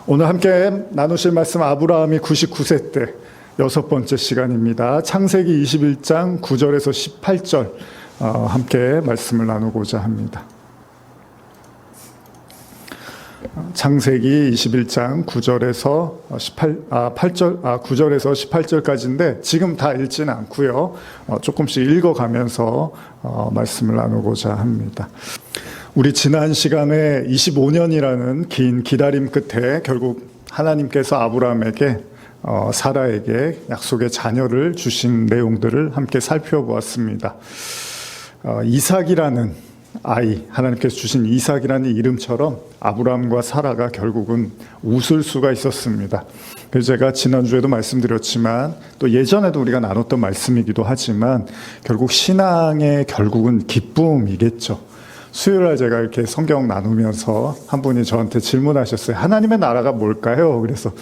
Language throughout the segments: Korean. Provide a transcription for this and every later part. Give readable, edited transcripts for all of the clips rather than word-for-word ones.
오늘 함께 나누실 말씀 아브라함이 99세 때 6번째 시간입니다. 창세기 21장 9절에서 18절 함께 말씀을 나누고자 합니다. 창세기 21장 9절에서 9절에서 18절까지인데 지금 다 읽지는 않고요. 조금씩 읽어가면서 말씀을 나누고자 합니다. 우리 지난 시간에 25년이라는 긴 기다림 끝에 결국 하나님께서 아브라함에게 사라에게 약속의 자녀를 주신 내용들을 함께 살펴보았습니다. 이삭이라는 아이, 하나님께서 주신 이삭이라는 이름처럼 아브라함과 사라가 결국은 웃을 수가 있었습니다. 그래서 제가 지난주에도 말씀드렸지만 또 예전에도 우리가 나눴던 말씀이기도 하지만 결국 신앙의 결국은 기쁨이겠죠. 수요일날 제가 이렇게 성경 나누면서 한 분이 저한테 질문하셨어요. 하나님의 나라가 뭘까요? 그래서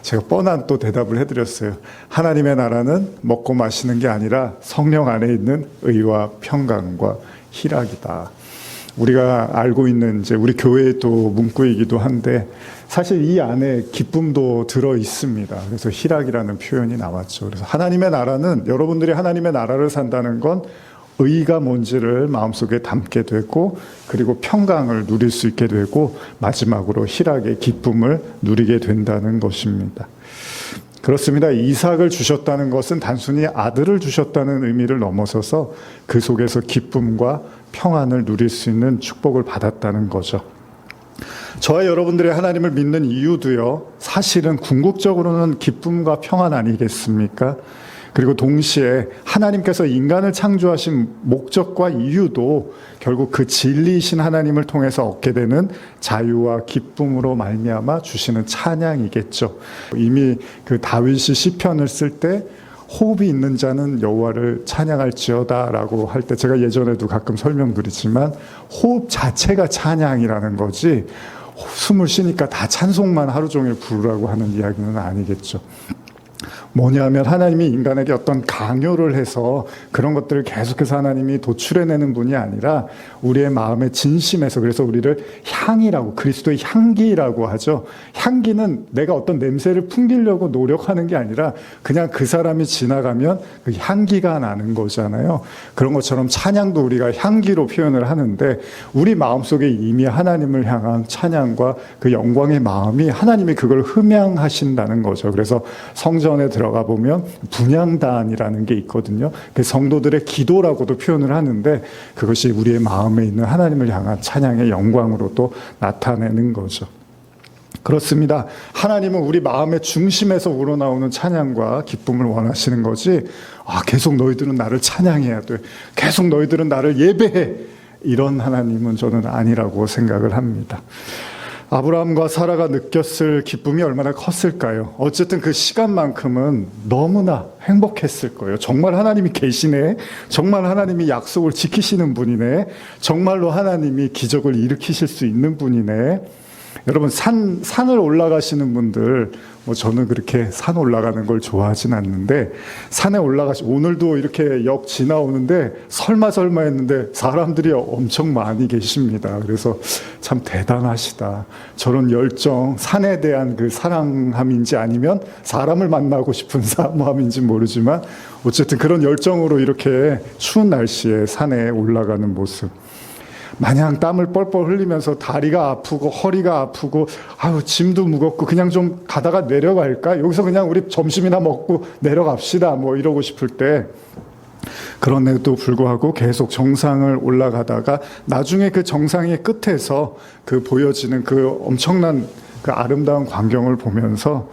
제가 뻔한 또 대답을 해드렸어요. 하나님의 나라는 먹고 마시는 게 아니라 성령 안에 있는 의와 평강과 희락이다. 우리가 알고 있는 이제 우리 교회의 또 문구이기도 한데 사실 이 안에 기쁨도 들어 있습니다. 그래서 희락이라는 표현이 나왔죠. 그래서 하나님의 나라는 여러분들이 하나님의 나라를 산다는 건 의가 뭔지를 마음속에 담게 되고 그리고 평강을 누릴 수 있게 되고 마지막으로 희락의 기쁨을 누리게 된다는 것입니다. 그렇습니다. 이삭을 주셨다는 것은 단순히 아들을 주셨다는 의미를 넘어서서 그 속에서 기쁨과 평안을 누릴 수 있는 축복을 받았다는 거죠. 저와 여러분들이 하나님을 믿는 이유도요, 사실은 궁극적으로는 기쁨과 평안 아니겠습니까? 그리고 동시에 하나님께서 인간을 창조하신 목적과 이유도 결국 그 진리이신 하나님을 통해서 얻게 되는 자유와 기쁨으로 말미암아 주시는 찬양이겠죠. 이미 그 다윗이 시편을 쓸 때 호흡이 있는 자는 여호와를 찬양할지어다라고 할 때 제가 예전에도 가끔 설명드리지만 호흡 자체가 찬양이라는 거지 숨을 쉬니까 다 찬송만 하루 종일 부르라고 하는 이야기는 아니겠죠. 뭐냐면 하나님이 인간에게 어떤 강요를 해서 그런 것들을 계속해서 하나님이 도출해내는 분이 아니라 우리의 마음의 진심에서, 그래서 우리를 향이라고, 그리스도의 향기라고 하죠. 향기는 내가 어떤 냄새를 풍기려고 노력하는 게 아니라 그냥 그 사람이 지나가면 그 향기가 나는 거잖아요. 그런 것처럼 찬양도 우리가 향기로 표현을 하는데 우리 마음속에 이미 하나님을 향한 찬양과 그 영광의 마음이 하나님이 그걸 흠양하신다는 거죠. 그래서 성전에 들어가 보면 분향단이라는 게 있거든요. 그 성도들의 기도라고도 표현을 하는데 그것이 우리의 마음에 있는 하나님을 향한 찬양의 영광으로 또 나타내는 거죠. 그렇습니다. 하나님은 우리 마음의 중심에서 우러나오는 찬양과 기쁨을 원하시는 거지, 계속 너희들은 나를 찬양해야 돼, 계속 너희들은 나를 예배해, 이런 하나님은 저는 아니라고 생각을 합니다. 아브라함과 사라가 느꼈을 기쁨이 얼마나 컸을까요? 어쨌든 그 시간만큼은 너무나 행복했을 거예요. 정말 하나님이 계시네. 정말 하나님이 약속을 지키시는 분이네. 정말로 하나님이 기적을 일으키실 수 있는 분이네. 여러분 산을 올라가시는 분들, 저는 그렇게 산 올라가는 걸 좋아하진 않는데 산에 오늘도 이렇게 역 지나오는데 설마 했는데 사람들이 엄청 많이 계십니다. 그래서 참 대단하시다. 저런 열정, 산에 대한 그 사랑함인지 아니면 사람을 만나고 싶은 사모함인지 모르지만 어쨌든 그런 열정으로 이렇게 추운 날씨에 산에 올라가는 모습, 마냥 땀을 뻘뻘 흘리면서 다리가 아프고 허리가 아프고 짐도 무겁고 그냥 좀 가다가 내려갈까? 여기서 그냥 우리 점심이나 먹고 내려갑시다 이러고 싶을 때, 그런데도 불구하고 계속 정상을 올라가다가 나중에 그 정상의 끝에서 그 보여지는 그 엄청난 그 아름다운 광경을 보면서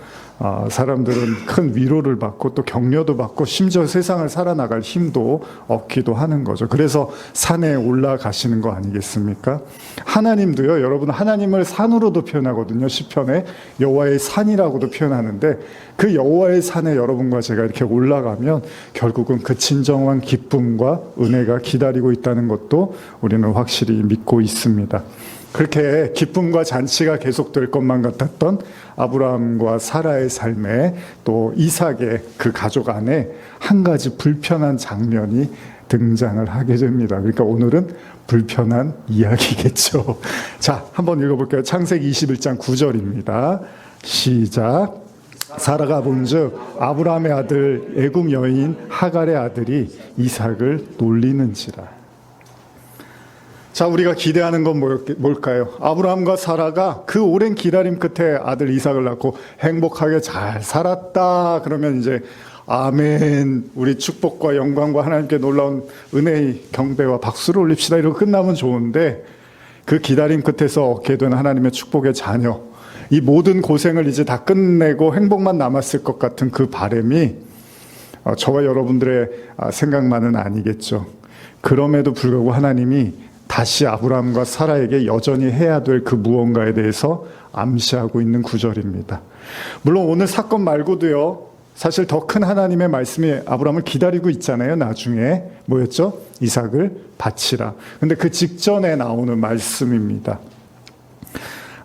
사람들은 큰 위로를 받고 또 격려도 받고 심지어 세상을 살아나갈 힘도 얻기도 하는 거죠. 그래서 산에 올라가시는 거 아니겠습니까? 하나님도요, 여러분, 하나님을 산으로도 표현하거든요. 시편에 여호와의 산이라고도 표현하는데 그 여호와의 산에 여러분과 제가 이렇게 올라가면 결국은 그 진정한 기쁨과 은혜가 기다리고 있다는 것도 우리는 확실히 믿고 있습니다. 그렇게 기쁨과 잔치가 계속될 것만 같았던 아브라함과 사라의 삶에 또 이삭의 그 가족 안에 한 가지 불편한 장면이 등장을 하게 됩니다. 그러니까 오늘은 불편한 이야기겠죠. 자, 한번 읽어볼게요. 창세기 21장 9절입니다. 시작. 사라가 본즉 아브라함의 아들 애굽 여인 하갈의 아들이 이삭을 놀리는지라. 자, 우리가 기대하는 건 뭘까요? 아브라함과 사라가 그 오랜 기다림 끝에 아들 이삭을 낳고 행복하게 잘 살았다. 그러면 이제 아멘, 우리 축복과 영광과 하나님께 놀라운 은혜의 경배와 박수를 올립시다. 이러고 끝나면 좋은데, 그 기다림 끝에서 얻게 된 하나님의 축복의 자녀, 이 모든 고생을 이제 다 끝내고 행복만 남았을 것 같은 그 바람이 저와 여러분들의 생각만은 아니겠죠. 그럼에도 불구하고 하나님이 다시 아브라함과 사라에게 여전히 해야 될 그 무언가에 대해서 암시하고 있는 구절입니다. 물론 오늘 사건 말고도요, 사실 더 큰 하나님의 말씀이 아브라함을 기다리고 있잖아요. 나중에 뭐였죠? 이삭을 바치라. 근데 그 직전에 나오는 말씀입니다.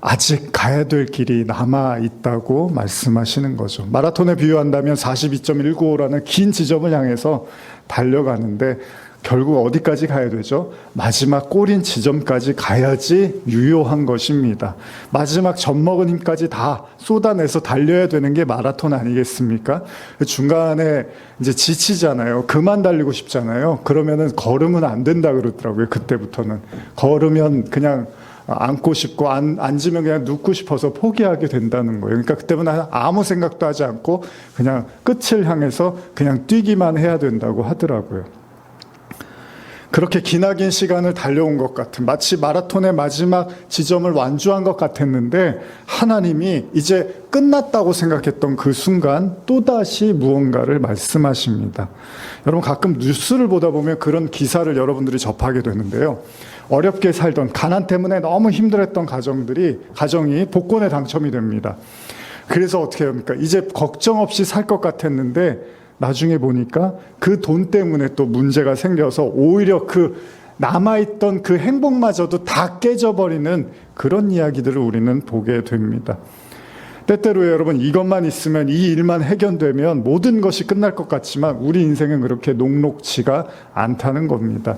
아직 가야 될 길이 남아 있다고 말씀하시는 거죠. 마라톤에 비유한다면 42.195라는 긴 지점을 향해서 달려가는데 결국 어디까지 가야 되죠? 마지막 꼬린 지점까지 가야지 유효한 것입니다. 마지막 젖먹은 힘까지 다 쏟아내서 달려야 되는 게 마라톤 아니겠습니까? 중간에 이제 지치잖아요. 그만 달리고 싶잖아요. 그러면은 걸으면 안 된다 그러더라고요. 그때부터는. 걸으면 그냥 앉고 싶고 앉으면 그냥 눕고 싶어서 포기하게 된다는 거예요. 그러니까 그때는 아무 생각도 하지 않고 그냥 끝을 향해서 그냥 뛰기만 해야 된다고 하더라고요. 그렇게 기나긴 시간을 달려온 것 같은, 마치 마라톤의 마지막 지점을 완주한 것 같았는데 하나님이 이제 끝났다고 생각했던 그 순간 또다시 무언가를 말씀하십니다. 여러분, 가끔 뉴스를 보다 보면 그런 기사를 여러분들이 접하게 되는데요. 어렵게 살던, 가난 때문에 너무 힘들었던 가정이 복권에 당첨이 됩니다. 그래서 어떻게 합니까? 이제 걱정 없이 살 것 같았는데 나중에 보니까 그 돈 때문에 또 문제가 생겨서 오히려 그 남아있던 그 행복마저도 다 깨져버리는 그런 이야기들을 우리는 보게 됩니다. 때때로 여러분, 이것만 있으면, 이 일만 해결되면 모든 것이 끝날 것 같지만 우리 인생은 그렇게 녹록지가 않다는 겁니다.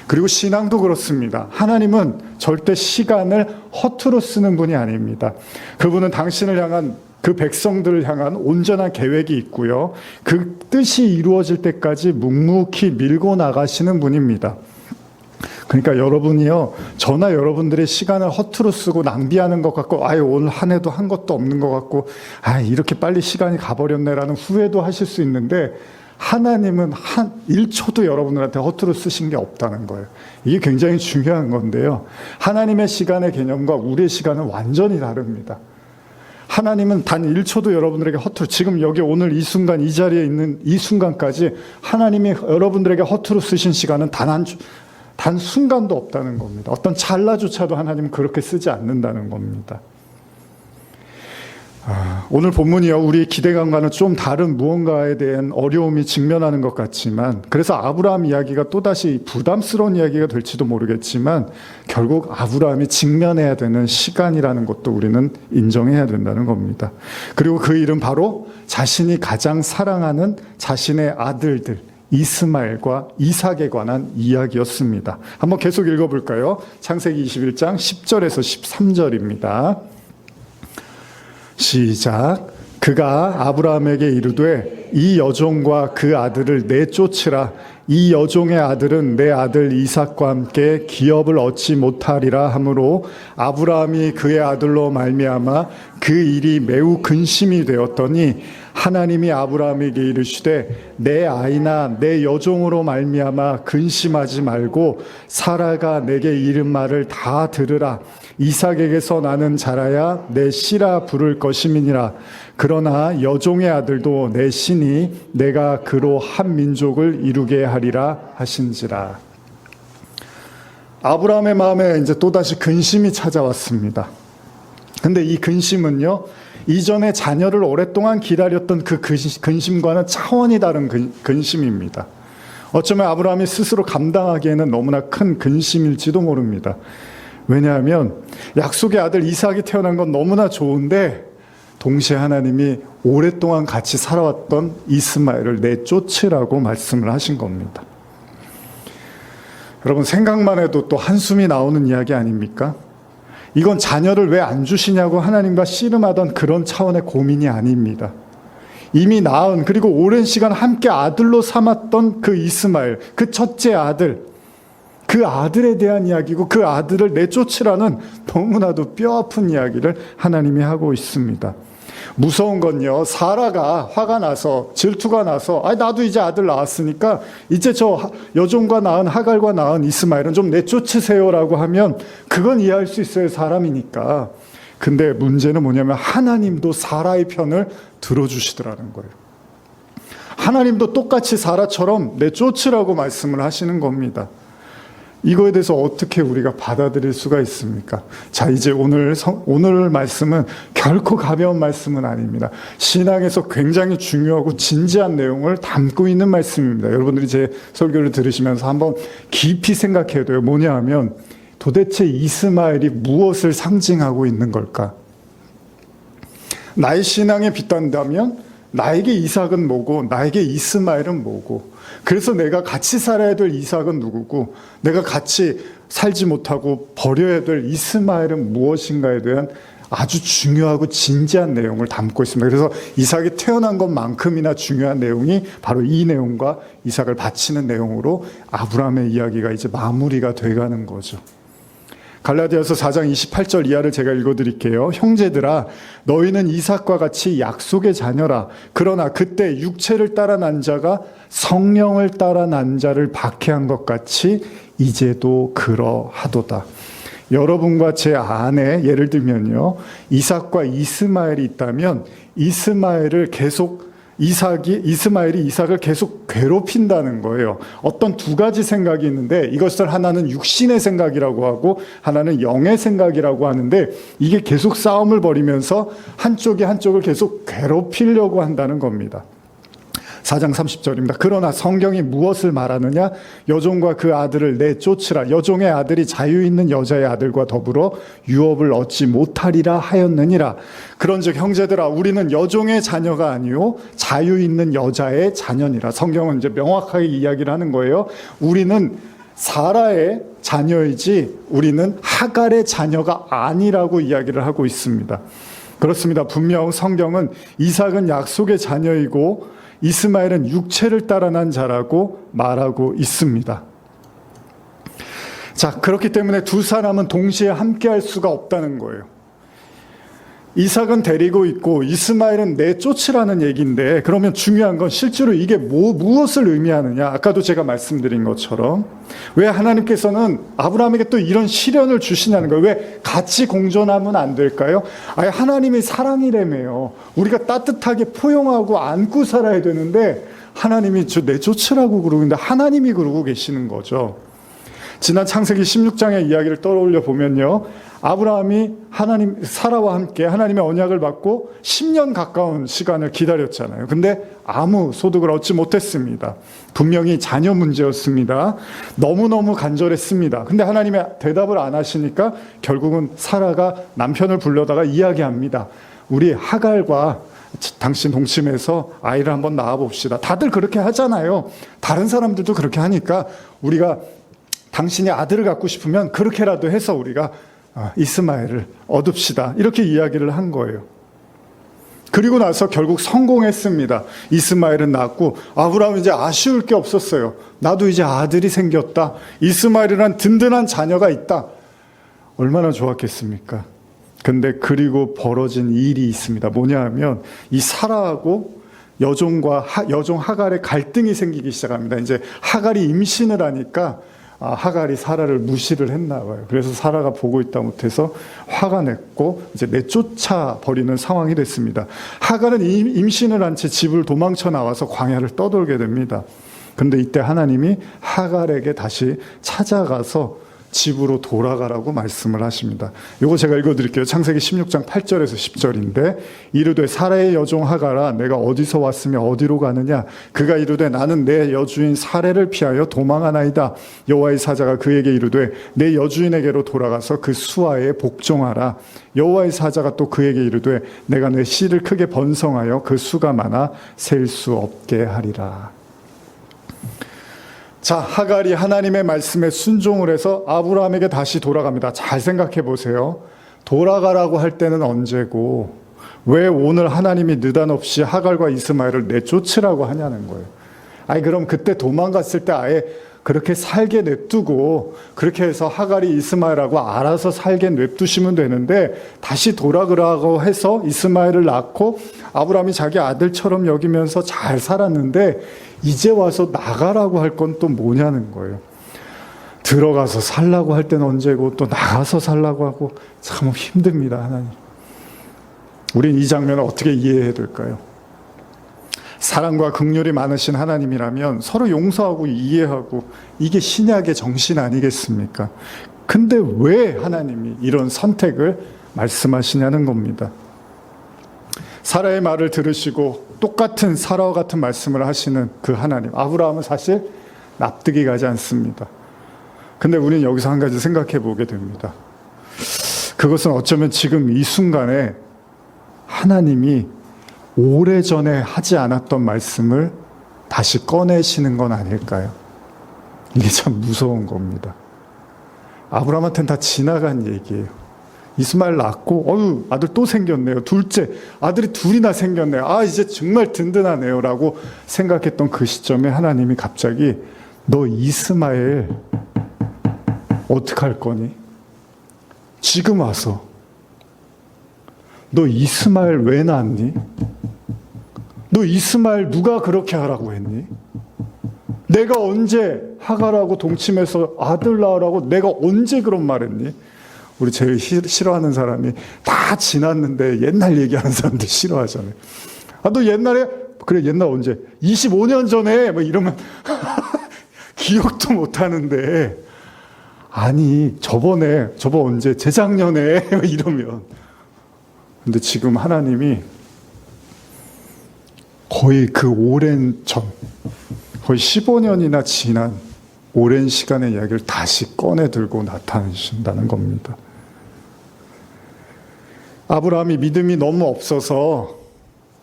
그리고 신앙도 그렇습니다. 하나님은 절대 시간을 허투루 쓰는 분이 아닙니다. 그분은 당신을 향한, 그 백성들을 향한 온전한 계획이 있고요. 그 뜻이 이루어질 때까지 묵묵히 밀고 나가시는 분입니다. 그러니까 여러분이요, 저나 여러분들의 시간을 허투루 쓰고 낭비하는 것 같고, 오늘 한 해도 한 것도 없는 것 같고, 이렇게 빨리 시간이 가버렸네라는 후회도 하실 수 있는데, 하나님은 한 1초도 여러분들한테 허투루 쓰신 게 없다는 거예요. 이게 굉장히 중요한 건데요. 하나님의 시간의 개념과 우리의 시간은 완전히 다릅니다. 하나님은 단 1초도 여러분들에게 허투루, 지금 여기 오늘 이 순간 이 자리에 있는 이 순간까지 하나님이 여러분들에게 허투루 쓰신 시간은 단 순간도 없다는 겁니다. 어떤 찰나조차도 하나님은 그렇게 쓰지 않는다는 겁니다. 오늘 본문이요, 우리의 기대감과는 좀 다른 무언가에 대한 어려움이 직면하는 것 같지만, 그래서 아브라함 이야기가 또다시 부담스러운 이야기가 될지도 모르겠지만 결국 아브라함이 직면해야 되는 시간이라는 것도 우리는 인정해야 된다는 겁니다. 그리고 그 일은 바로 자신이 가장 사랑하는 자신의 아들들 이스마엘과 이삭에 관한 이야기였습니다. 한번 계속 읽어볼까요? 창세기 21장 10절에서 13절입니다. 시작. 그가 아브라함에게 이르되 이 여종과 그 아들을 내쫓으라. 이 여종의 아들은 내 아들 이삭과 함께 기업을 얻지 못하리라 하므로 아브라함이 그의 아들로 말미암아 그 일이 매우 근심이 되었더니 하나님이 아브라함에게 이르시되 내 아이나 내 여종으로 말미암아 근심하지 말고 사라가 내게 이른 말을 다 들으라. 이삭에게서 나는 자라야 내 씨라 부를 것임이니라. 그러나 여종의 아들도 내 씨니 내가 그로 한 민족을 이루게 하리라 하신지라. 아브라함의 마음에 이제 또다시 근심이 찾아왔습니다. 근데 이 근심은요, 이전에 자녀를 오랫동안 기다렸던 그 근심과는 차원이 다른 근심입니다. 어쩌면 아브라함이 스스로 감당하기에는 너무나 큰 근심일지도 모릅니다. 왜냐하면 약속의 아들 이삭이 태어난 건 너무나 좋은데 동시에 하나님이 오랫동안 같이 살아왔던 이스마엘을 내쫓으라고 말씀을 하신 겁니다. 여러분, 생각만 해도 또 한숨이 나오는 이야기 아닙니까? 이건 자녀를 왜 안 주시냐고 하나님과 씨름하던 그런 차원의 고민이 아닙니다. 이미 낳은, 그리고 오랜 시간 함께 아들로 삼았던 그 이스마엘, 그 첫째 아들, 그 아들에 대한 이야기고, 그 아들을 내쫓으라는 너무나도 뼈아픈 이야기를 하나님이 하고 있습니다. 무서운 건요, 사라가 화가 나서, 질투가 나서, 나도 이제 아들 낳았으니까 이제 저 여종과 낳은, 하갈과 낳은 이스마엘은 좀 내쫓으세요라고 하면 그건 이해할 수 있어요, 사람이니까. 근데 문제는 뭐냐면 하나님도 사라의 편을 들어주시더라는 거예요. 하나님도 똑같이 사라처럼 내쫓으라고 말씀을 하시는 겁니다. 이거에 대해서 어떻게 우리가 받아들일 수가 있습니까? 자, 이제 오늘 말씀은 결코 가벼운 말씀은 아닙니다. 신앙에서 굉장히 중요하고 진지한 내용을 담고 있는 말씀입니다. 여러분들이 제 설교를 들으시면서 한번 깊이 생각해야 돼요. 뭐냐 하면 도대체 이스마엘이 무엇을 상징하고 있는 걸까? 나의 신앙에 비탄다면 나에게 이삭은 뭐고 나에게 이스마엘은 뭐고, 그래서 내가 같이 살아야 될 이삭은 누구고 내가 같이 살지 못하고 버려야 될 이스마엘은 무엇인가에 대한 아주 중요하고 진지한 내용을 담고 있습니다. 그래서 이삭이 태어난 것만큼이나 중요한 내용이 바로 이 내용과 이삭을 바치는 내용으로 아브라함의 이야기가 이제 마무리가 돼가는 거죠. 갈라디아서 4장 28절 이하를 제가 읽어드릴게요. 형제들아, 너희는 이삭과 같이 약속의 자녀라. 그러나 그때 육체를 따라 난 자가 성령을 따라 난 자를 박해한 것 같이 이제도 그러하도다. 여러분과 제 안에 예를 들면요, 이삭과 이스마엘이 있다면 이스마엘이 이삭을 계속 괴롭힌다는 거예요. 어떤 두 가지 생각이 있는데 이것을 하나는 육신의 생각이라고 하고 하나는 영의 생각이라고 하는데, 이게 계속 싸움을 벌이면서 한쪽이 한쪽을 계속 괴롭히려고 한다는 겁니다. 4장 30절입니다. 그러나 성경이 무엇을 말하느냐? 여종과 그 아들을 내쫓으라. 여종의 아들이 자유 있는 여자의 아들과 더불어 유업을 얻지 못하리라 하였느니라. 그런즉 형제들아, 우리는 여종의 자녀가 아니요 자유 있는 여자의 자녀니라. 성경은 이제 명확하게 이야기를 하는 거예요. 우리는 사라의 자녀이지 우리는 하갈의 자녀가 아니라고 이야기를 하고 있습니다. 그렇습니다. 분명 성경은 이삭은 약속의 자녀이고 이스마엘은 육체를 따라 난 자라고 말하고 있습니다. 자, 그렇기 때문에 두 사람은 동시에 함께 할 수가 없다는 거예요. 이삭은 데리고 있고 이스마엘은 내쫓으라는 얘기인데, 그러면 중요한 건 실제로 이게 무엇을 의미하느냐? 아까도 제가 말씀드린 것처럼 왜 하나님께서는 아브라함에게 또 이런 시련을 주시냐는 거예요. 왜 같이 공존하면 안 될까요? 아예 하나님이 사랑이라며요. 우리가 따뜻하게 포용하고 안고 살아야 되는데 하나님이 내쫓으라고 그러고 있는데 하나님이 그러고 계시는 거죠. 지난 창세기 16장의 이야기를 떠올려 보면요, 아브라함이 사라와 함께 하나님의 언약을 받고 10년 가까운 시간을 기다렸잖아요. 근데 아무 소득을 얻지 못했습니다. 분명히 자녀 문제였습니다. 너무너무 간절했습니다. 근데 하나님의 대답을 안 하시니까 결국은 사라가 남편을 불러다가 이야기합니다. 우리 하갈과 당신 동침해서 아이를 한번 낳아봅시다. 다들 그렇게 하잖아요. 다른 사람들도 그렇게 하니까 우리가 당신이 아들을 갖고 싶으면 그렇게라도 해서 우리가 이스마엘을 얻읍시다. 이렇게 이야기를 한 거예요. 그리고 나서 결국 성공했습니다. 이스마엘은 낳았고 아브라함은 이제 아쉬울 게 없었어요. 나도 이제 아들이 생겼다. 이스마엘이란 든든한 자녀가 있다. 얼마나 좋았겠습니까? 근데 그리고 벌어진 일이 있습니다. 뭐냐 하면 이 사라하고 여종 하갈의 갈등이 생기기 시작합니다. 이제 하갈이 임신을 하니까 하갈이 사라를 무시를 했나 봐요. 그래서 사라가 보고 있다 못해서 화가 냈고 이제 내쫓아 버리는 상황이 됐습니다. 하갈은 임신을 한 채 집을 도망쳐 나와서 광야를 떠돌게 됩니다. 근데 이때 하나님이 하갈에게 다시 찾아가서 집으로 돌아가라고 말씀을 하십니다. 이거 제가 읽어드릴게요. 창세기 16장 8절에서 10절인데, 이르되 사라의 여종 하갈아, 내가 어디서 왔으며 어디로 가느냐? 그가 이르되 나는 내 여주인 사례를 피하여 도망하나이다. 여호와의 사자가 그에게 이르되 내 여주인에게로 돌아가서 그 수하에 복종하라. 여호와의 사자가 또 그에게 이르되 내가 내 씨를 크게 번성하여 그 수가 많아 셀 수 없게 하리라. 자, 하갈이 하나님의 말씀에 순종을 해서 아브라함에게 다시 돌아갑니다. 잘 생각해 보세요. 돌아가라고 할 때는 언제고 왜 오늘 하나님이 느닷없이 하갈과 이스마엘을 내쫓으라고 하냐는 거예요. 아니 그럼 그때 도망갔을 때 아예 그렇게 살게 냅두고 그렇게 해서 하갈이 이스마엘하고 알아서 살게 냅두시면 되는데 다시 돌아가라고 해서 이스마엘을 낳고 아브라함이 자기 아들처럼 여기면서 잘 살았는데 이제 와서 나가라고 할 건 또 뭐냐는 거예요. 들어가서 살라고 할 때는 언제고 또 나가서 살라고 하고 참 힘듭니다. 하나님. 우린 이 장면을 어떻게 이해해야 될까요? 사랑과 긍휼이 많으신 하나님이라면 서로 용서하고 이해하고 이게 신약의 정신 아니겠습니까? 근데 왜 하나님이 이런 선택을 말씀하시냐는 겁니다. 사라의 말을 들으시고 똑같은 사라와 같은 말씀을 하시는 그 하나님, 아브라함은 사실 납득이 가지 않습니다. 근데 우리는 여기서 한 가지 생각해 보게 됩니다. 그것은 어쩌면 지금 이 순간에 하나님이 오래전에 하지 않았던 말씀을 다시 꺼내시는 건 아닐까요? 이게 참 무서운 겁니다. 아브라함한테는 다 지나간 얘기예요. 이스마엘 낳고 아들 또 생겼네요. 둘째 아들이 둘이나 생겼네요. 이제 정말 든든하네요 라고 생각했던 그 시점에 하나님이 갑자기 너 이스마엘 어떡할 거니? 지금 와서 너 이스마엘 왜 낳았니? 너 이스마엘 누가 그렇게 하라고 했니? 내가 언제 하갈하고 동침해서 아들 낳으라고 내가 언제 그런 말했니? 우리 제일 싫어하는 사람이 다 지났는데 옛날 얘기하는 사람들 싫어하잖아요. 너 옛날에 그래 옛날 언제? 25년 전에 뭐 이러면 기억도 못 하는데 아니 저번 언제 재작년에 이러면 근데 지금 하나님이 거의 그 오랜 전 거의 15년이나 지난 오랜 시간의 이야기를 다시 꺼내 들고 나타내신다는 겁니다. 아브라함이 믿음이 너무 없어서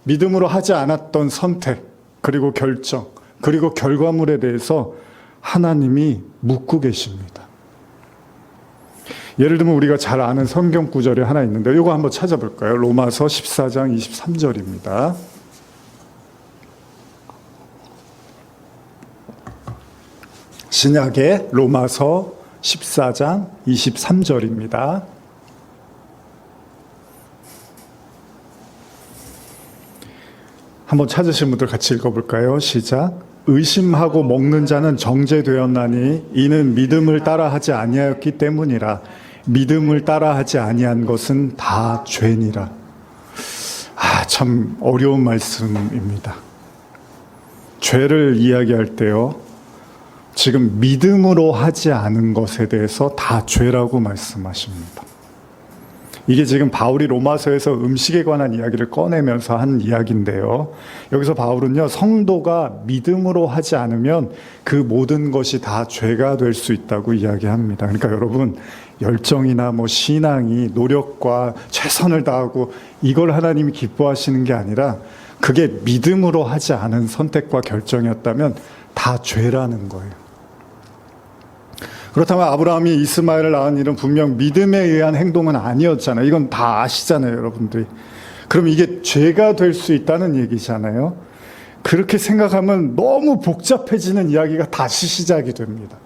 믿음으로 하지 않았던 선택 그리고 결정 그리고 결과물에 대해서 하나님이 묻고 계십니다. 예를 들면 우리가 잘 아는 성경 구절이 하나 있는데 이거 한번 찾아볼까요? 로마서 14장 23절입니다. 신약의 로마서 14장 23절입니다. 한번 찾으신 분들 같이 읽어볼까요? 시작. 의심하고 먹는 자는 정죄되었나니 이는 믿음을 따라하지 아니하였기 때문이라. 믿음을 따라하지 아니한 것은 다 죄니라. 참 어려운 말씀입니다. 죄를 이야기할 때요, 지금 믿음으로 하지 않은 것에 대해서 다 죄라고 말씀하십니다. 이게 지금 바울이 로마서에서 음식에 관한 이야기를 꺼내면서 한 이야기인데요. 여기서 바울은요, 성도가 믿음으로 하지 않으면 그 모든 것이 다 죄가 될 수 있다고 이야기합니다. 그러니까 여러분, 열정이나 신앙이 노력과 최선을 다하고 이걸 하나님이 기뻐하시는 게 아니라 그게 믿음으로 하지 않은 선택과 결정이었다면 다 죄라는 거예요. 그렇다면 아브라함이 이스마엘을 낳은 일은 분명 믿음에 의한 행동은 아니었잖아요. 이건 다 아시잖아요, 여러분들이. 그럼 이게 죄가 될 수 있다는 얘기잖아요. 그렇게 생각하면 너무 복잡해지는 이야기가 다시 시작이 됩니다.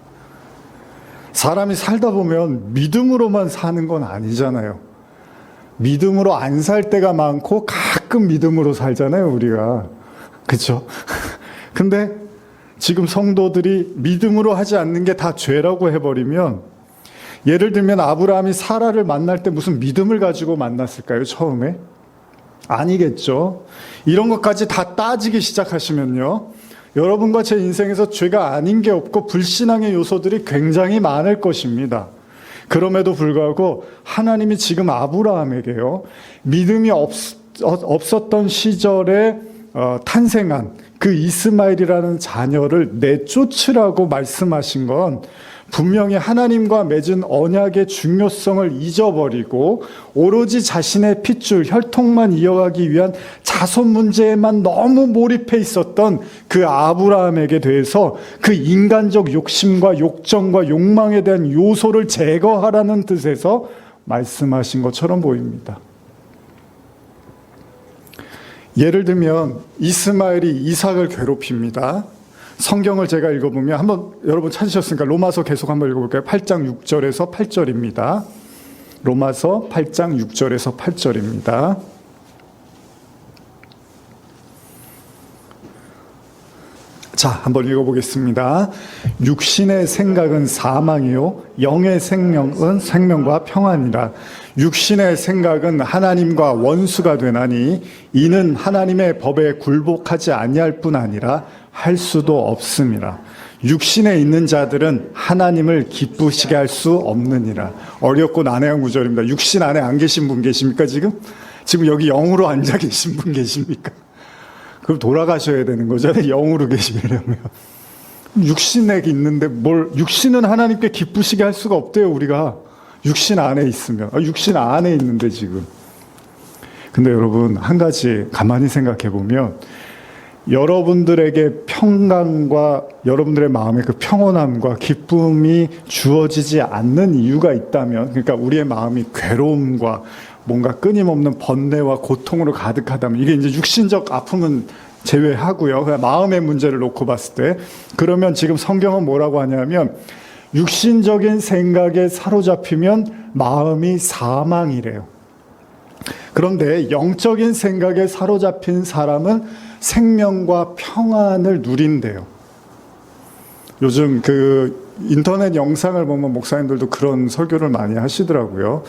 사람이 살다 보면 믿음으로만 사는 건 아니잖아요. 믿음으로 안 살 때가 많고 가끔 믿음으로 살잖아요, 우리가. 그렇죠? 근데 지금 성도들이 믿음으로 하지 않는 게 다 죄라고 해버리면, 예를 들면 아브라함이 사라를 만날 때 무슨 믿음을 가지고 만났을까요, 처음에? 아니겠죠. 이런 것까지 다 따지기 시작하시면요, 여러분과 제 인생에서 죄가 아닌 게 없고 불신앙의 요소들이 굉장히 많을 것입니다. 그럼에도 불구하고 하나님이 지금 아브라함에게요, 믿음이 없었던 시절에 탄생한 그 이스마엘이라는 자녀를 내쫓으라고 말씀하신 건 분명히 하나님과 맺은 언약의 중요성을 잊어버리고 오로지 자신의 핏줄, 혈통만 이어가기 위한 자손 문제에만 너무 몰입해 있었던 그 아브라함에게 대해서 그 인간적 욕심과 욕정과 욕망에 대한 요소를 제거하라는 뜻에서 말씀하신 것처럼 보입니다. 예를 들면 이스마엘이 이삭을 괴롭힙니다. 성경을 제가 읽어보면 한번 여러분 찾으셨으니까 로마서 계속 한번 읽어볼까요? 8장 6절에서 8절입니다. 로마서 8장 6절에서 8절입니다. 자, 한번 읽어보겠습니다. 육신의 생각은 사망이요 영의 생명은 생명과 평안이라. 육신의 생각은 하나님과 원수가 되나니 이는 하나님의 법에 굴복하지 아니할 뿐 아니라 할 수도 없음이라. 육신에 있는 자들은 하나님을 기쁘시게 할 수 없느니라. 어렵고 난해한 구절입니다. 육신 안에 안 계신 분 계십니까 지금? 지금 여기 영으로 앉아 계신 분 계십니까? 그럼 돌아가셔야 되는 거잖아요. 영으로 계시려면. 육신에 있는데 육신은 하나님께 기쁘시게 할 수가 없대요, 우리가. 육신 안에 있으면. 육신 안에 있는데 지금. 근데 여러분, 한 가지 가만히 생각해 보면, 여러분들에게 평강과 여러분들의 마음의 그 평온함과 기쁨이 주어지지 않는 이유가 있다면, 그러니까 우리의 마음이 괴로움과 뭔가 끊임없는 번뇌와 고통으로 가득하다면, 이게 이제 육신적 아픔은 제외하고요. 그냥 마음의 문제를 놓고 봤을 때, 그러면 지금 성경은 뭐라고 하냐면, 육신적인 생각에 사로잡히면 마음이 사망이래요. 그런데 영적인 생각에 사로잡힌 사람은 생명과 평안을 누린대요. 요즘 그 인터넷 영상을 보면 목사님들도 그런 설교를 많이 하시더라고요.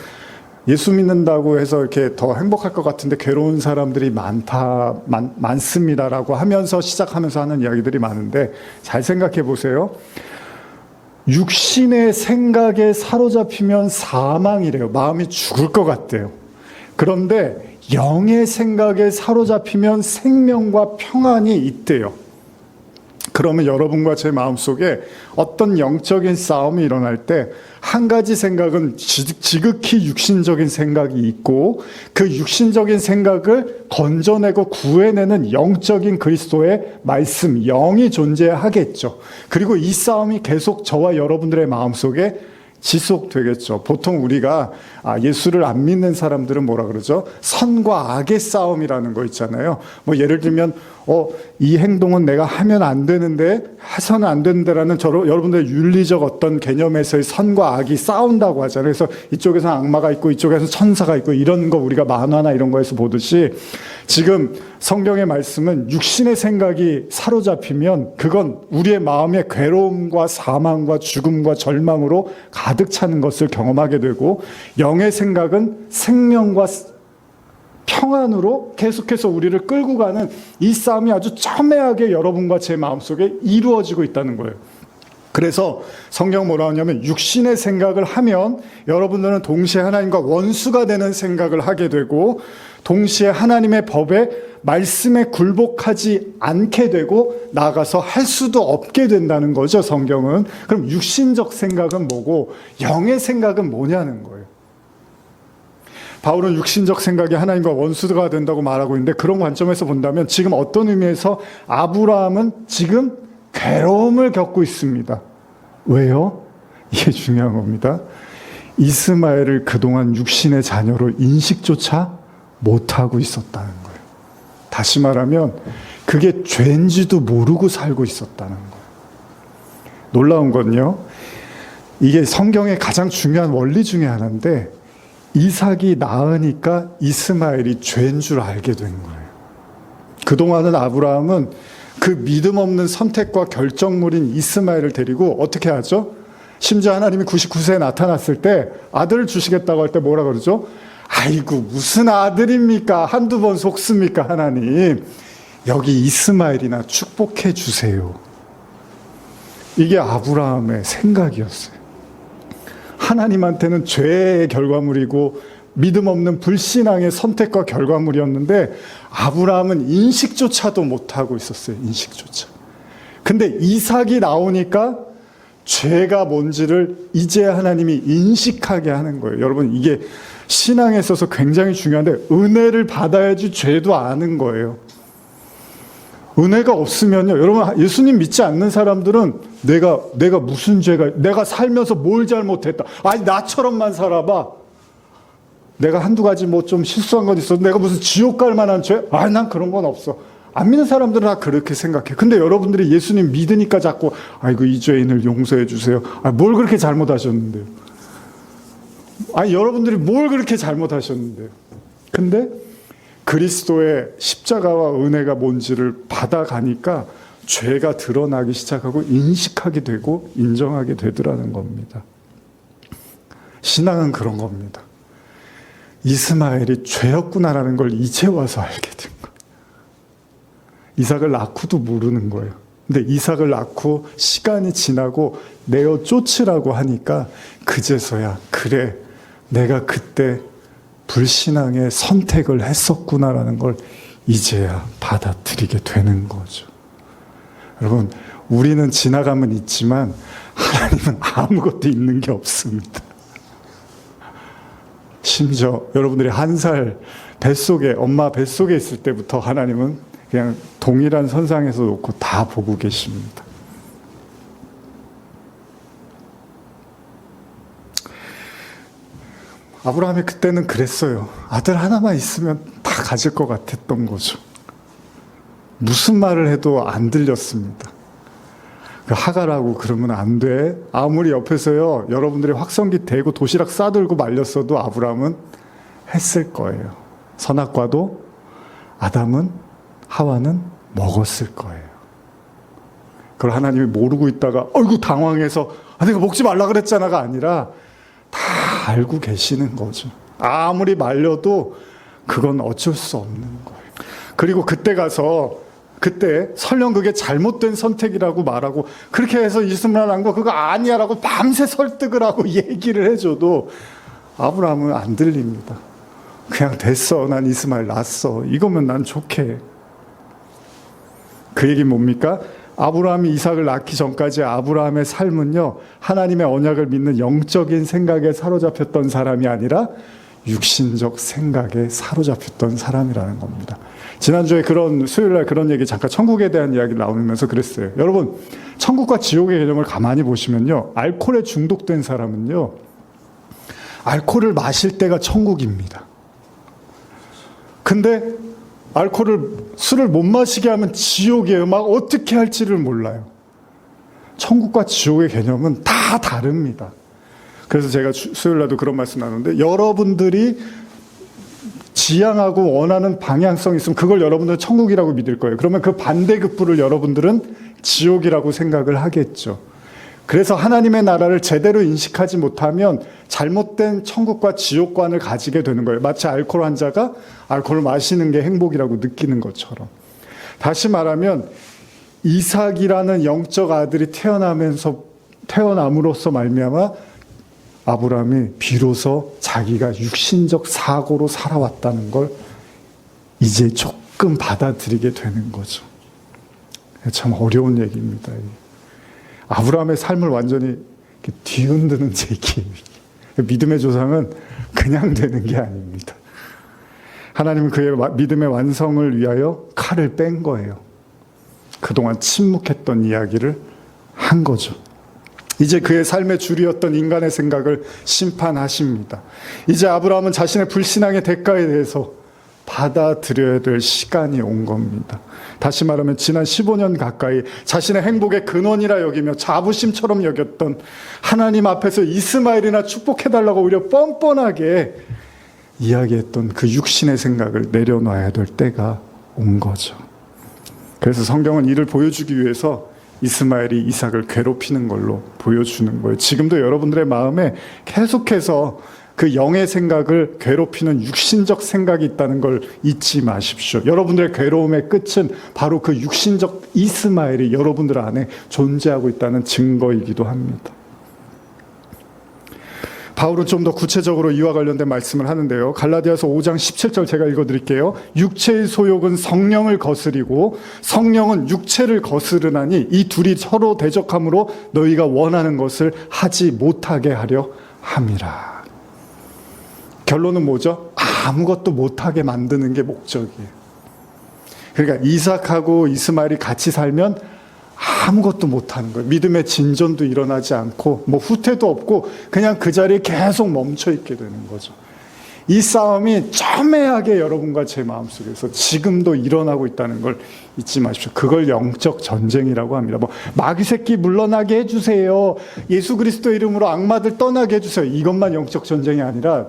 예수 믿는다고 해서 이렇게 더 행복할 것 같은데 괴로운 사람들이 많습니다라고 하면서 시작하면서 하는 이야기들이 많은데, 잘 생각해 보세요. 육신의 생각에 사로잡히면 사망이래요. 마음이 죽을 것 같대요. 그런데 영의 생각에 사로잡히면 생명과 평안이 있대요. 그러면 여러분과 제 마음속에 어떤 영적인 싸움이 일어날 때 한 가지 생각은 지극히 육신적인 생각이 있고, 그 육신적인 생각을 건져내고 구해내는 영적인 그리스도의 말씀, 영이 존재하겠죠. 그리고 이 싸움이 계속 저와 여러분들의 마음속에 지속되겠죠. 보통 우리가 예수를 안 믿는 사람들은 뭐라 그러죠? 선과 악의 싸움이라는 거 있잖아요. 뭐 예를 들면 이 행동은 내가 하면 안 되는데, 해서는 안 되는데라는 여러분들의 윤리적 어떤 개념에서의 선과 악이 싸운다고 하잖아요. 그래서 이쪽에서는 악마가 있고 이쪽에서 천사가 있고, 이런 거 우리가 만화나 이런 거에서 보듯이, 지금 성경의 말씀은 육신의 생각이 사로잡히면 그건 우리의 마음의 괴로움과 사망과 죽음과 절망으로 가득 차는 것을 경험하게 되고, 영의 생각은 생명과 평안으로 계속해서 우리를 끌고 가는 이 싸움이 아주 첨예하게 여러분과 제 마음속에 이루어지고 있다는 거예요. 그래서 성경 뭐라 하냐면, 육신의 생각을 하면 여러분들은 동시에 하나님과 원수가 되는 생각을 하게 되고, 동시에 하나님의 법에 말씀에 굴복하지 않게 되고, 나아가서 할 수도 없게 된다는 거죠, 성경은. 그럼 육신적 생각은 뭐고 영의 생각은 뭐냐는 거예요. 바울은 육신적 생각이 하나님과 원수가 된다고 말하고 있는데, 그런 관점에서 본다면 지금 어떤 의미에서 아브라함은 지금 괴로움을 겪고 있습니다. 왜요? 이게 중요한 겁니다. 이스마엘을 그동안 육신의 자녀로 인식조차 못하고 있었다는 거예요. 다시 말하면 그게 죄인지도 모르고 살고 있었다는 거예요. 놀라운 건요, 이게 성경의 가장 중요한 원리 중에 하나인데, 이삭이 낳으니까 이스마엘이 죄인 줄 알게 된 거예요. 그동안은 아브라함은 그 믿음 없는 선택과 결정물인 이스마엘을 데리고 어떻게 하죠? 심지어 하나님이 99세에 나타났을 때 아들을 주시겠다고 할 때 뭐라 그러죠? 아이고, 무슨 아들입니까? 한두 번 속습니까, 하나님? 여기 이스마엘이나 축복해 주세요. 이게 아브라함의 생각이었어요. 하나님한테는 죄의 결과물이고 믿음 없는 불신앙의 선택과 결과물이었는데, 아브라함은 인식조차도 못하고 있었어요. 인식조차. 근데 이삭이 나오니까 죄가 뭔지를 이제 하나님이 인식하게 하는 거예요. 여러분, 이게 신앙에 있어서 굉장히 중요한데, 은혜를 받아야지 죄도 아는 거예요. 은혜가 없으면요, 여러분, 예수님 믿지 않는 사람들은 내가 무슨 죄가, 내가 살면서 뭘 잘못했다, 아니 나처럼만 살아봐, 내가 한두 가지 뭐 좀 실수한 건 있어도 내가 무슨 지옥 갈 만한 죄? 난 그런 건 없어. 안 믿는 사람들은 다 그렇게 생각해. 근데 여러분들이 예수님 믿으니까 자꾸 아이고 이 죄인을 용서해 주세요. 뭘 그렇게 잘못하셨는데요? 여러분들이 뭘 그렇게 잘못하셨는데요? 근데 그리스도의 십자가와 은혜가 뭔지를 받아가니까 죄가 드러나기 시작하고 인식하게 되고 인정하게 되더라는 겁니다. 신앙은 그런 겁니다. 이스마엘이 죄였구나라는 걸 이제 와서 알게 된 거예요. 이삭을 낳고도 모르는 거예요. 근데 이삭을 낳고 시간이 지나고 내어 쫓으라고 하니까 그제서야 그래 내가 그때 불신앙의 선택을 했었구나라는 걸 이제야 받아들이게 되는 거죠. 여러분, 우리는 지나가면 있지만 하나님은 아무것도 있는 게 없습니다. 심지어 여러분들이 1살 뱃속에 엄마 뱃속에 있을 때부터 하나님은 그냥 동일한 선상에서 놓고 다 보고 계십니다. 아브라함이 그때는 그랬어요. 아들 하나만 있으면 다 가질 것 같았던 거죠. 무슨 말을 해도 안 들렸습니다. 하가라고 그러면 안 돼. 아무리 옆에서요, 여러분들이 확성기 대고 도시락 싸들고 말렸어도 아브라함은 했을 거예요. 선악과도 아담은, 하와는 먹었을 거예요. 그걸 하나님이 모르고 있다가, 어이구, 당황해서, 내가 먹지 말라 그랬잖아가 아니라, 다 알고 계시는 거죠. 아무리 말려도 그건 어쩔 수 없는 거예요. 그리고 그때 설령 그게 잘못된 선택이라고 말하고 그렇게 해서 이스마엘 난 거 그거 아니야라고 밤새 설득을 하고 얘기를 해줘도 아브라함은 안 들립니다. 그냥 됐어. 난 이스마엘 낳았어. 이거면 난 좋게. 그 얘기 뭡니까? 아브라함이 이삭을 낳기 전까지 아브라함의 삶은요, 하나님의 언약을 믿는 영적인 생각에 사로잡혔던 사람이 아니라 육신적 생각에 사로잡혔던 사람이라는 겁니다. 지난주에 수요일날 그런 얘기 잠깐 천국에 대한 이야기 나오면서 그랬어요. 여러분, 천국과 지옥의 개념을 가만히 보시면요, 알코올에 중독된 사람은요, 알코올을 마실 때가 천국입니다. 근데 술을 못 마시게 하면 지옥이에요. 막 어떻게 할지를 몰라요. 천국과 지옥의 개념은 다 다릅니다. 그래서 제가 수요일날도 그런 말씀 나누는데, 여러분들이 지향하고 원하는 방향성이 있으면 그걸 여러분들은 천국이라고 믿을 거예요. 그러면 그 반대급부를 여러분들은 지옥이라고 생각을 하겠죠. 그래서 하나님의 나라를 제대로 인식하지 못하면 잘못된 천국과 지옥관을 가지게 되는 거예요. 마치 알코올 환자가 알코올을 마시는 게 행복이라고 느끼는 것처럼. 다시 말하면 이삭이라는 영적 아들이 태어남으로써 말미암아 아브라함이 비로소 자기가 육신적 사고로 살아왔다는 걸 이제 조금 받아들이게 되는 거죠. 참 어려운 얘기입니다. 아브라함의 삶을 완전히 뒤흔드는 얘기예요. 믿음의 조상은 그냥 되는 게 아닙니다. 하나님은 그의 믿음의 완성을 위하여 칼을 뺀 거예요. 그동안 침묵했던 이야기를 한 거죠. 이제 그의 삶의 주류였던 인간의 생각을 심판하십니다. 이제 아브라함은 자신의 불신앙의 대가에 대해서 받아들여야 될 시간이 온 겁니다. 다시 말하면 지난 15년 가까이 자신의 행복의 근원이라 여기며 자부심처럼 여겼던 하나님 앞에서 이스마엘이나 축복해달라고 오히려 뻔뻔하게 이야기했던 그 육신의 생각을 내려놔야 될 때가 온 거죠. 그래서 성경은 이를 보여주기 위해서 이스마엘이 이삭을 괴롭히는 걸로 보여주는 거예요. 지금도 여러분들의 마음에 계속해서 그 영의 생각을 괴롭히는 육신적 생각이 있다는 걸 잊지 마십시오. 여러분들의 괴로움의 끝은 바로 그 육신적 이스마엘이 여러분들 안에 존재하고 있다는 증거이기도 합니다. 바울은 좀 더 구체적으로 이와 관련된 말씀을 하는데요. 갈라디아서 5장 17절 제가 읽어드릴게요. 육체의 소욕은 성령을 거스리고 성령은 육체를 거스르나니 이 둘이 서로 대적함으로 너희가 원하는 것을 하지 못하게 하려 함이라. 결론은 뭐죠? 아무것도 못하게 만드는 게 목적이에요. 그러니까 이삭하고 이스마엘이 같이 살면 아무것도 못하는 거예요. 믿음의 진전도 일어나지 않고 뭐 후퇴도 없고 그냥 그 자리에 계속 멈춰 있게 되는 거죠. 이 싸움이 첨예하게 여러분과 제 마음속에서 지금도 일어나고 있다는 걸 잊지 마십시오. 그걸 영적 전쟁이라고 합니다. 뭐 마귀 새끼 물러나게 해주세요. 예수 그리스도 이름으로 악마들 떠나게 해주세요. 이것만 영적 전쟁이 아니라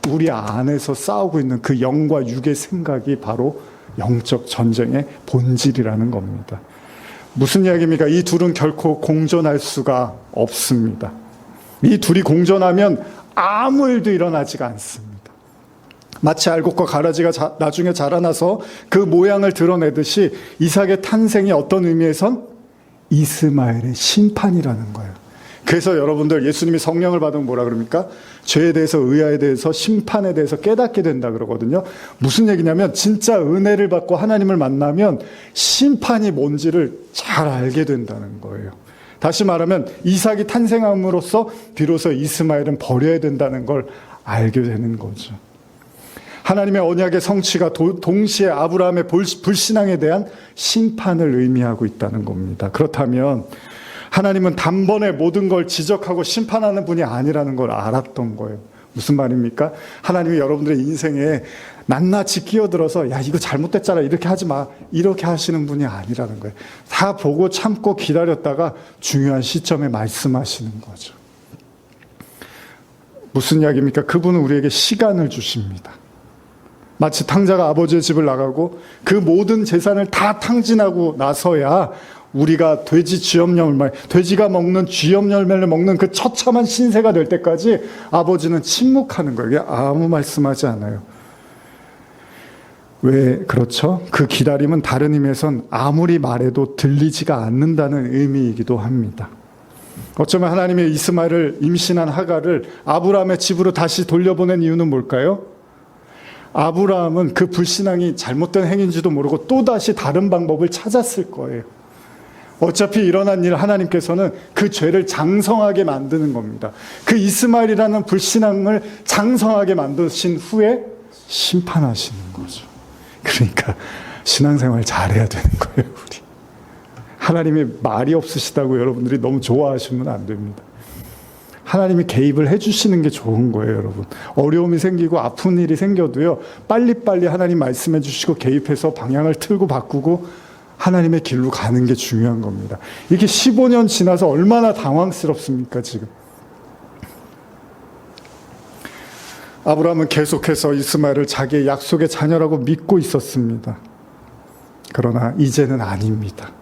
우리 안에서 싸우고 있는 그 영과 육의 생각이 바로 영적 전쟁의 본질이라는 겁니다. 무슨 이야기입니까? 이 둘은 결코 공존할 수가 없습니다. 이 둘이 공존하면 아무 일도 일어나지가 않습니다. 마치 알곡과 가라지가 나중에 자라나서 그 모양을 드러내듯이 이삭의 탄생이 어떤 의미에선 이스마엘의 심판이라는 거예요. 그래서 여러분들 예수님이 성령을 받으면 뭐라 그럽니까? 죄에 대해서, 의아에 대해서, 심판에 대해서 깨닫게 된다 그러거든요. 무슨 얘기냐면 진짜 은혜를 받고 하나님을 만나면 심판이 뭔지를 잘 알게 된다는 거예요. 다시 말하면 이삭이 탄생함으로써 비로소 이스마엘은 버려야 된다는 걸 알게 되는 거죠. 하나님의 언약의 성취가 동시에 아브라함의 불신앙에 대한 심판을 의미하고 있다는 겁니다. 그렇다면 하나님은 단번에 모든 걸 지적하고 심판하는 분이 아니라는 걸 알았던 거예요. 무슨 말입니까? 하나님이 여러분들의 인생에 낱낱이 끼어들어서 야 이거 잘못됐잖아 이렇게 하지 마 이렇게 하시는 분이 아니라는 거예요. 다 보고 참고 기다렸다가 중요한 시점에 말씀하시는 거죠. 무슨 이야기입니까? 그분은 우리에게 시간을 주십니다. 마치 탕자가 아버지의 집을 나가고 그 모든 재산을 다 탕진하고 나서야 우리가 돼지가 먹는 쥐염 열매를 먹는 그 처참한 신세가 될 때까지 아버지는 침묵하는 거예요. 아무 말씀하지 않아요. 왜 그렇죠? 그 기다림은 다른 의미에선 아무리 말해도 들리지가 않는다는 의미이기도 합니다. 어쩌면 하나님의 이스마엘을 임신한 하갈을 아브라함의 집으로 다시 돌려보낸 이유는 뭘까요? 아브라함은 그 불신앙이 잘못된 행위인지도 모르고 또다시 다른 방법을 찾았을 거예요. 어차피 일어난 일 하나님께서는 그 죄를 장성하게 만드는 겁니다. 그 이스마엘이라는 불신앙을 장성하게 만드신 후에 심판하시는 거죠. 그러니까 신앙생활 잘해야 되는 거예요, 우리. 하나님이 말이 없으시다고 여러분들이 너무 좋아하시면 안 됩니다. 하나님이 개입을 해주시는 게 좋은 거예요, 여러분. 어려움이 생기고 아픈 일이 생겨도요, 빨리빨리 하나님 말씀해 주시고 개입해서 방향을 틀고 바꾸고 하나님의 길로 가는 게 중요한 겁니다. 이게 15년 지나서 얼마나 당황스럽습니까, 지금. 아브라함은 계속해서 이스마엘을 자기의 약속의 자녀라고 믿고 있었습니다. 그러나 이제는 아닙니다.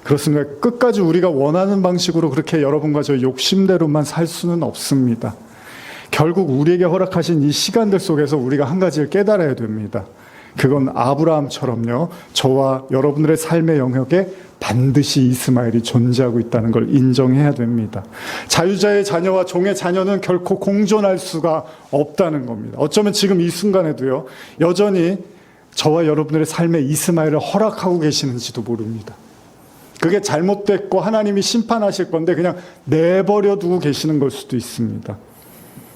그렇습니다. 끝까지 우리가 원하는 방식으로 그렇게 여러분과 저 욕심대로만 살 수는 없습니다. 결국 우리에게 허락하신 이 시간들 속에서 우리가 한 가지를 깨달아야 됩니다. 그건 아브라함처럼요, 저와 여러분들의 삶의 영역에 반드시 이스마엘이 존재하고 있다는 걸 인정해야 됩니다. 자유자의 자녀와 종의 자녀는 결코 공존할 수가 없다는 겁니다. 어쩌면 지금 이 순간에도요, 여전히 저와 여러분들의 삶에 이스마엘을 허락하고 계시는지도 모릅니다. 그게 잘못됐고 하나님이 심판하실 건데 그냥 내버려 두고 계시는 걸 수도 있습니다.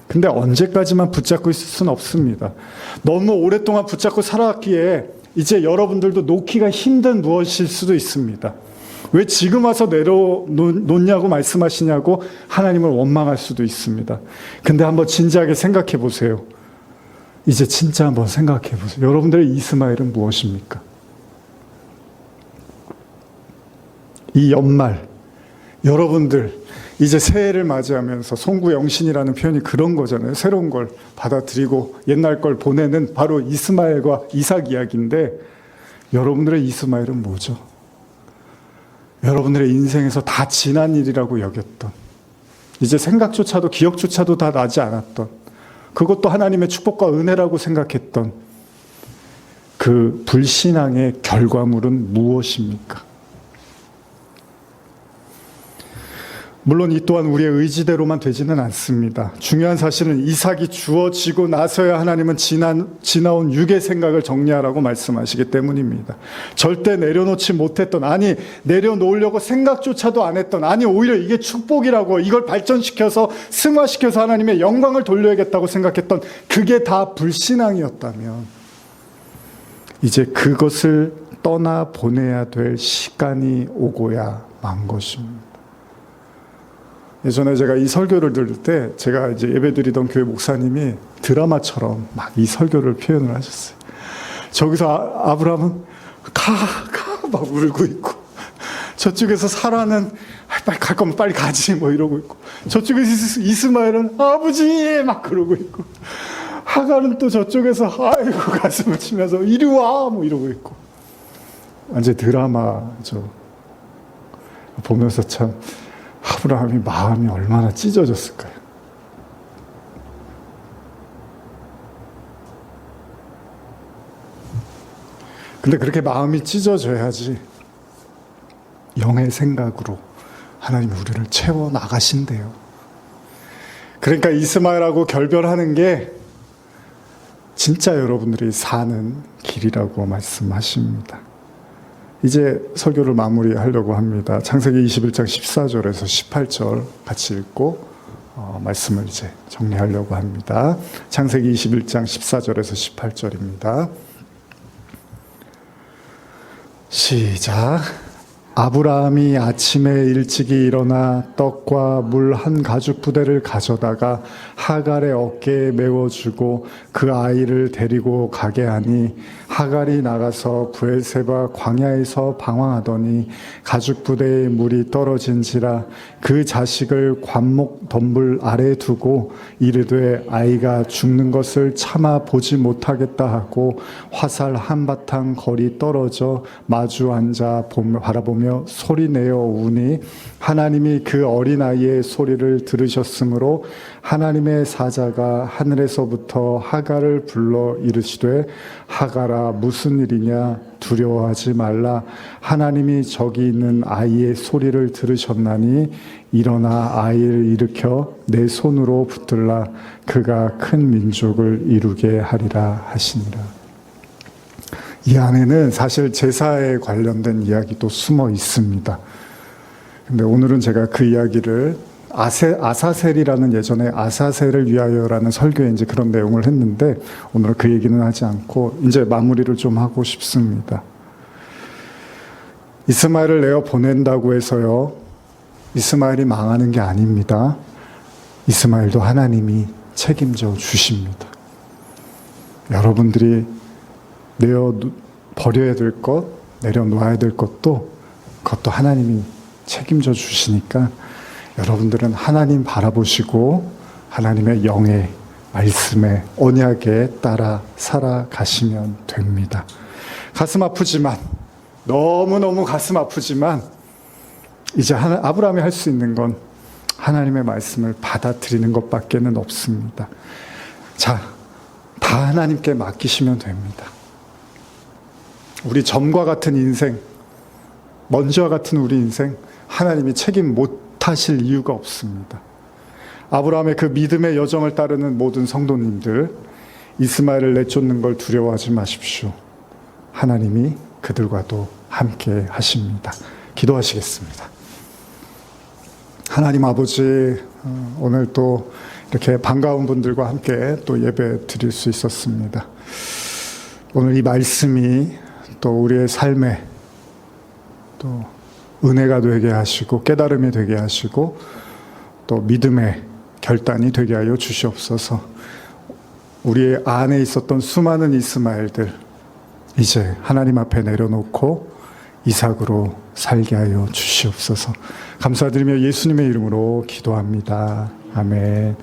근데 언제까지만 붙잡고 있을 수는 없습니다. 너무 오랫동안 붙잡고 살아왔기에 이제 여러분들도 놓기가 힘든 무엇일 수도 있습니다. 왜 지금 와서 내려놓냐고 말씀하시냐고 하나님을 원망할 수도 있습니다. 근데 한번 진지하게 생각해 보세요. 이제 진짜 한번 생각해 보세요. 여러분들의 이스마엘은 무엇입니까? 이 연말 여러분들 이제 새해를 맞이하면서 송구영신이라는 표현이 그런 거잖아요. 새로운 걸 받아들이고 옛날 걸 보내는 바로 이스마엘과 이삭 이야기인데 여러분들의 이스마엘은 뭐죠? 여러분들의 인생에서 다 지난 일이라고 여겼던, 이제 생각조차도 기억조차도 다 나지 않았던, 그것도 하나님의 축복과 은혜라고 생각했던 그 불신앙의 결과물은 무엇입니까? 물론 이 또한 우리의 의지대로만 되지는 않습니다. 중요한 사실은 이삭이 주어지고 나서야 하나님은 지나온 육의 생각을 정리하라고 말씀하시기 때문입니다. 절대 내려놓지 못했던, 아니 내려놓으려고 생각조차도 안 했던, 아니 오히려 이게 축복이라고 이걸 발전시켜서 승화시켜서 하나님의 영광을 돌려야겠다고 생각했던 그게 다 불신앙이었다면 이제 그것을 떠나보내야 될 시간이 오고야 만 것입니다. 예전에 제가 이 설교를 들을 때 제가 이제 예배드리던 교회 목사님이 드라마처럼 막 이 설교를 표현을 하셨어요. 저기서 아브라함은 막 울고 있고, 저쪽에서 사라는 빨리 갈 거면 빨리 가지 뭐 이러고 있고, 저쪽에서 이스마엘은 아버지 막 그러고 있고, 하갈은 또 저쪽에서 아이고 가슴을 치면서 이리 와 뭐 이러고 있고, 완전 드라마죠. 보면서 참 아브라함이 마음이 얼마나 찢어졌을까요? 근데 그렇게 마음이 찢어져야지 영의 생각으로 하나님이 우리를 채워 나가신대요. 그러니까 이스마엘하고 결별하는 게 진짜 여러분들이 사는 길이라고 말씀하십니다. 이제 설교를 마무리하려고 합니다. 창세기 21장 14절에서 18절 같이 읽고 말씀을 이제 정리하려고 합니다. 창세기 21장 14절에서 18절입니다. 시작. 아브라함이 아침에 일찍이 일어나 떡과 물 한 가죽 부대를 가져다가 하갈의 어깨에 메워주고 그 아이를 데리고 가게 하니, 하갈이 나가서 브엘세바 광야에서 방황하더니 가죽 부대에 물이 떨어진지라 그 자식을 관목 덤불 아래 두고 이르되 아이가 죽는 것을 참아 보지 못하겠다 하고 화살 한바탕 거리 떨어져 마주 앉아 바라보며 소리내어 우니, 하나님이 그 어린아이의 소리를 들으셨으므로 하나님의 사자가 하늘에서부터 하갈을 불러 이르시되 하갈아 무슨 일이냐, 두려워하지 말라. 하나님이 저기 있는 아이의 소리를 들으셨나니 일어나 아이를 일으켜 내 손으로 붙들라. 그가 큰 민족을 이루게 하리라 하시니라. 이 안에는 사실 제사에 관련된 이야기도 숨어 있습니다. 근데 오늘은 제가 그 이야기를 아사셀이라는, 예전에 아사셀을 위하여라는 설교에 이제 그런 내용을 했는데, 오늘은 그 얘기는 하지 않고 이제 마무리를 좀 하고 싶습니다. 이스마엘을 내어 보낸다고 해서요, 이스마엘이 망하는 게 아닙니다. 이스마엘도 하나님이 책임져 주십니다. 여러분들이 내어 버려야 될 것, 내려놓아야 될 것도, 그것도 하나님이 책임져 주시니까 여러분들은 하나님 바라보시고 하나님의 영의 말씀에, 언약에 따라 살아가시면 됩니다. 가슴 아프지만, 너무너무 가슴 아프지만 이제 아브라함이 할 수 있는 건 하나님의 말씀을 받아들이는 것밖에는 없습니다. 자, 다 하나님께 맡기시면 됩니다. 우리 점과 같은 인생, 먼지와 같은 우리 인생, 하나님이 책임 못하실 이유가 없습니다. 아브라함의 그 믿음의 여정을 따르는 모든 성도님들, 이스마엘을 내쫓는 걸 두려워하지 마십시오. 하나님이 그들과도 함께 하십니다. 기도하시겠습니다. 하나님 아버지, 오늘 또 이렇게 반가운 분들과 함께 또 예배 드릴 수 있었습니다. 오늘 이 말씀이 또 우리의 삶에 또 은혜가 되게 하시고 깨달음이 되게 하시고 또 믿음의 결단이 되게 하여 주시옵소서. 우리 안에 있었던 수많은 이스마엘들 이제 하나님 앞에 내려놓고 이삭으로 살게 하여 주시옵소서. 감사드리며 예수님의 이름으로 기도합니다. 아멘.